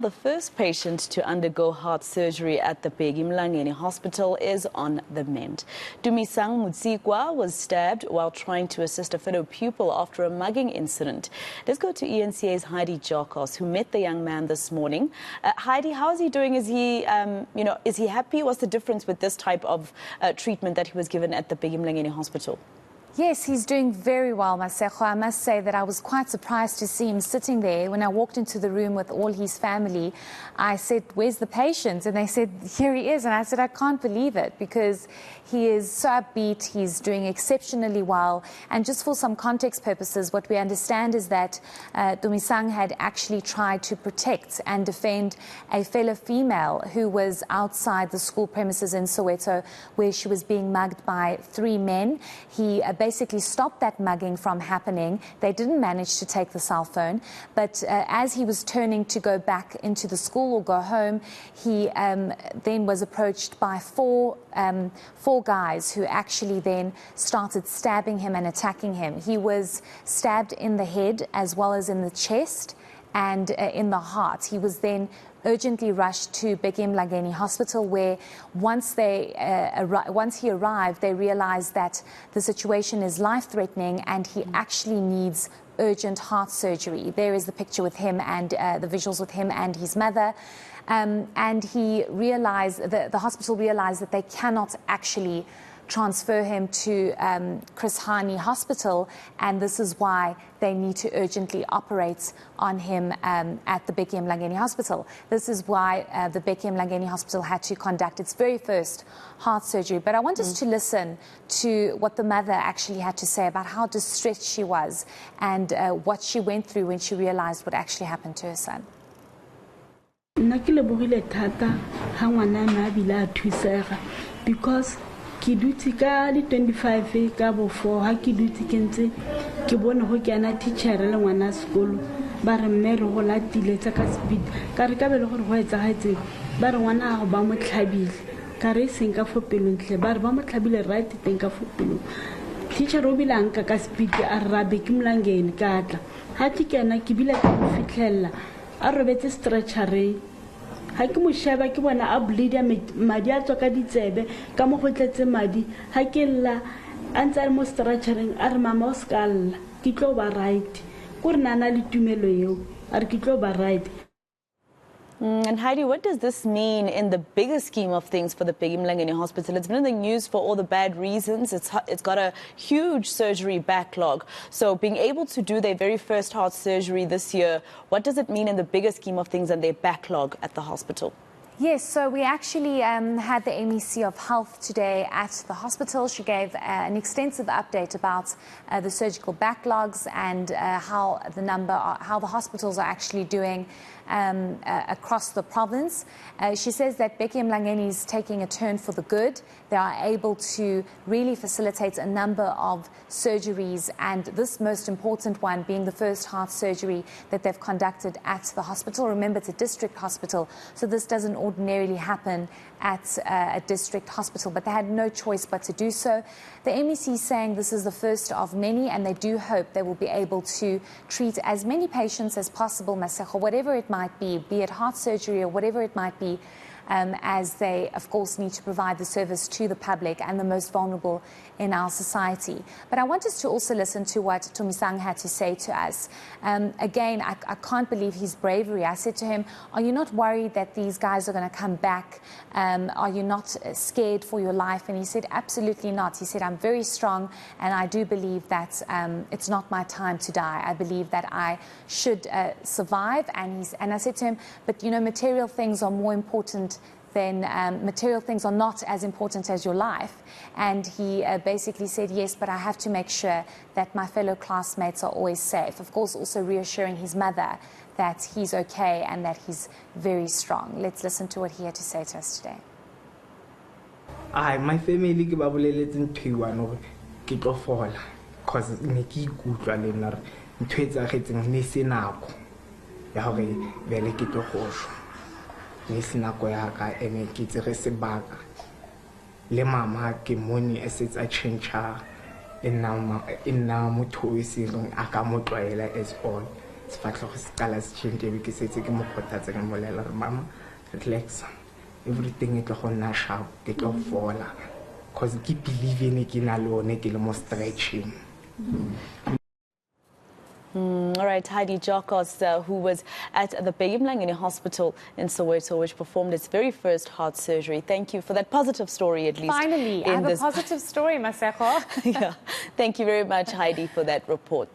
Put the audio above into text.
The first patient to undergo heart surgery at the Bheki Mlangeni Hospital is on the mend. Dumisang Mutsikwa was stabbed while trying to assist a fellow pupil after a mugging incident. Let's go to eNCA's Heidi Giokos, who met the young man this morning. Heidi, how is he doing? Is he, is he happy? What's the difference with this type of treatment that he was given at the Bheki Mlangeni Hospital? Yes, he's doing very well, Maseko. I must say that I was quite surprised to see him sitting there. When I walked into the room with all his family, I said, "Where's the patient?" And they said, "Here he is." And I said, "I can't believe it," because he is so upbeat. He's doing exceptionally well. And just for some context purposes, what we understand is that Dumisang had actually tried to protect and defend a fellow female who was outside the school premises in Soweto, where she was being mugged by 3 men. He basically stopped that mugging from happening. They didn't manage to take the cell phone, but as he was turning to go back into the school or go home, he then was approached by four guys who actually then started stabbing him and attacking him. He was stabbed in the head as well as in the chest and in the heart. He was then urgently rushed to Bheki Mlangeni Hospital, where once he arrived, they realized that the situation is life-threatening and he actually needs urgent heart surgery. There is the picture with him and the visuals with him and his mother. And he realized, the hospital realized that they cannot actually transfer him to Chris Hani Hospital, and this is why they need to urgently operate on him at the Bheki Mlangeni Hospital. This is why the Bheki Mlangeni Hospital had to conduct its very first heart surgery. But I want us to listen to what the mother actually had to say about how distressed she was and what she went through when she realized what actually happened to her son. Because ki duti ka di 25 ka bo 4 ha ki duti kentse ke bona ho kana teacher le ngwana sekolo ba re mme re go latile tsa ka speed ka re ka be le gore go etsa gaetse ba re ngwana ba mo tlhabile ka re seng ka fo pelontle ba re ba mo tlhabile right teng ka fo pelong teacher o bilang ka speed a ra Bheki Mlangeni ka tla ha ke kena ke bila ka fitlhella a robetse stretcher ha ke mo sheba ke bona a bleed ya madi a tswa ka ditsebe ka mo go tletse madi ha ke lla a ntse mo stretchering a re mama o skalla ke tlo ba right go re nana le tumelo eo a re ke tlo ba right. And Heidi, what does this mean in the bigger scheme of things for the Bheki Mlangeni Hospital? It's been in the news for all the bad reasons. It's got a huge surgery backlog. So being able to do their very first heart surgery this year, what does it mean in the bigger scheme of things and their backlog at the hospital? Yes, so we actually had the MEC of Health today at the hospital. She gave an extensive update about the surgical backlogs and how the hospitals are actually doing across the province. She says that Bheki Mlangeni is taking a turn for the good. They are able to really facilitate a number of surgeries, and this most important one being the first heart surgery that they've conducted at the hospital. Remember, it's a district hospital, so this doesn't ordinarily happen at a district hospital, but they had no choice but to do so. The MEC is saying this is the first of many, and they do hope they will be able to treat as many patients as possible, Maseko, whatever it might be it heart surgery or whatever it might be, as they, of course, need to provide the service to the public and the most vulnerable in our society. But I want us to also listen to what Dumisang had to say to us. Again, I can't believe his bravery. I said to him, "Are you not worried that these guys are going to come back? Are you not scared for your life?" And he said, "Absolutely not." He said, "I'm very strong, and I do believe that it's not my time to die. I believe that I should survive." And I said to him, "But you know, material things are more important then material things are not as important as your life." And he basically said, "Yes, but I have to make sure that my fellow classmates are always safe." Of course, also reassuring his mother that he's okay and that he's very strong. Let's listen to what he had to say to us today. My family ke ba boleletse ntwe one ke tlo fola cause ne ke ikutlwa le nna ntwe tsa getseng ne se nako ya hore bele ke tlo go shwa ne se nako ya ka ene ke tsere sebaka le mama ke moni assets a change in now motho o se reng a ka motlwaela as all sefatlhego se qala se change be ke setse ke mo kgothatse ke mmolela re mama relax everything e tlo go nna sharp ke tlo fola because ke believe in ke na le one ke le mo stretching. All right, Heidi Giokos, who was at the Bheki Mlangeni Hospital in Soweto, which performed its very first heart surgery. Thank you for that positive story, at least. Finally, I have a positive story, Maseko. Yeah. Thank you very much, Heidi, for that report.